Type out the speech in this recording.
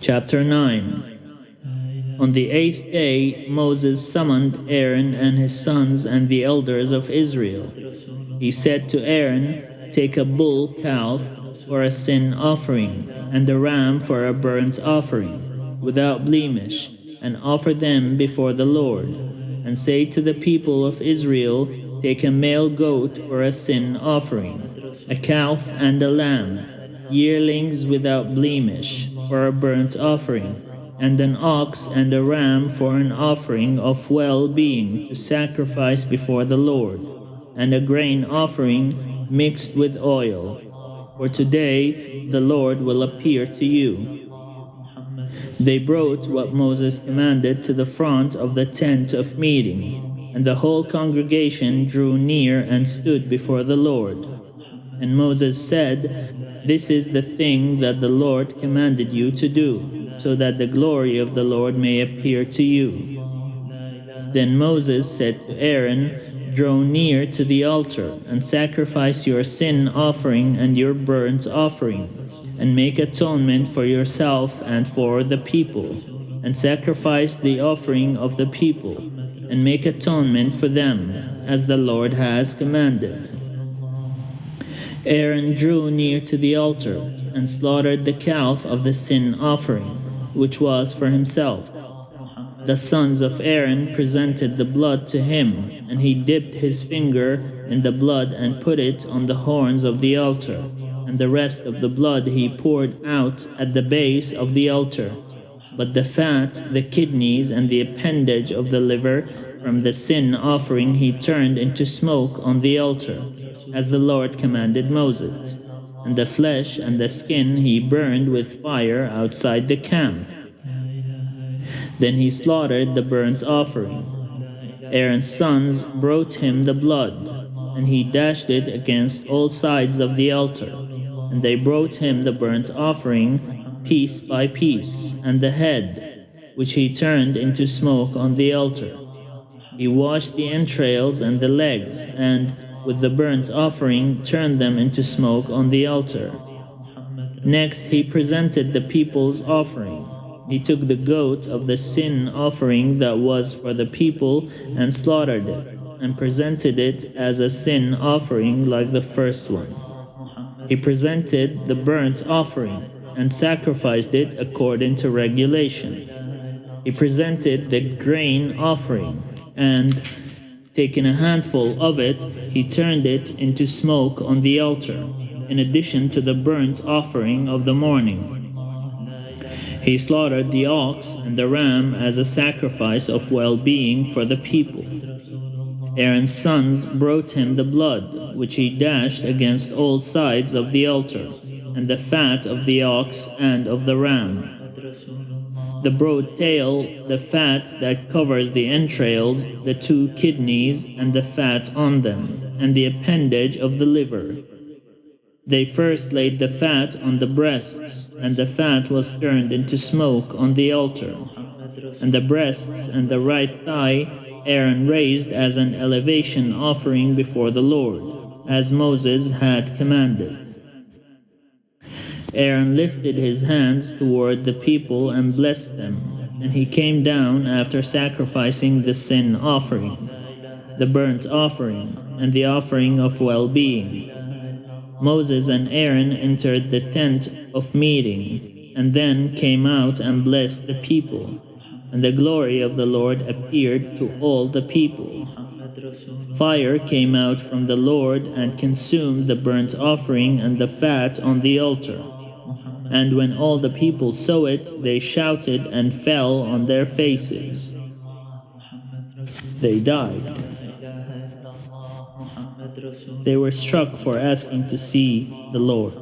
Chapter 9. On the 8th day Moses summoned Aaron and his sons and the elders of Israel. He said to Aaron, "Take a bull calf for a sin offering, and a ram for a burnt offering, without blemish, and offer them before the Lord. And say to the people of Israel, Take a male goat for a sin offering, a calf and a lamb, yearlings without blemish, for a burnt offering, and an ox and a ram for an offering of well-being to sacrifice before the Lord, and a grain offering mixed with oil. For today the Lord will appear to you." They brought what Moses commanded to the front of the tent of meeting, and the whole congregation drew near and stood before the Lord. And Moses said, "This is the thing that the Lord commanded you to do, so that the glory of the Lord may appear to you." Then Moses said to Aaron, "Draw near to the altar, and sacrifice your sin offering and your burnt offering, and make atonement for yourself and for the people, and sacrifice the offering of the people, and make atonement for them, as the Lord has commanded." Aaron drew near to the altar, and slaughtered the calf of the sin offering, which was for himself. The sons of Aaron presented the blood to him, and he dipped his finger in the blood and put it on the horns of the altar, and the rest of the blood he poured out at the base of the altar. But the fat, the kidneys, and the appendage of the liver from the sin offering he turned into smoke on the altar, as the Lord commanded Moses, and the flesh and the skin he burned with fire outside the camp. Then he slaughtered the burnt offering. Aaron's sons brought him the blood, and he dashed it against all sides of the altar. And they brought him the burnt offering, piece by piece, and the head, which he turned into smoke on the altar. He washed the entrails and the legs, and with the burnt offering turned them into smoke on the altar. Next he presented the people's offering. He took the goat of the sin offering that was for the people and slaughtered it, and presented it as a sin offering like the first one. He presented the burnt offering and sacrificed it according to regulation. He presented the grain offering, and, taking a handful of it, he turned it into smoke on the altar, in addition to the burnt offering of the morning. He slaughtered the ox and the ram as a sacrifice of well-being for the people. Aaron's sons brought him the blood, which he dashed against all sides of the altar, and the fat of the ox and of the ram, the broad tail, the fat that covers the entrails, the 2 kidneys and the fat on them, and the appendage of the liver. They first laid the fat on the breasts, and the fat was turned into smoke on the altar. And the breasts and the right thigh Aaron raised as an elevation offering before the Lord, as Moses had commanded. Aaron lifted his hands toward the people and blessed them, and he came down after sacrificing the sin offering, the burnt offering, and the offering of well-being. Moses and Aaron entered the tent of meeting, and then came out and blessed the people, and the glory of the Lord appeared to all the people. Fire came out from the Lord and consumed the burnt offering and the fat on the altar. And when all the people saw it, they shouted and fell on their faces. They died. They were struck for asking to see the Lord.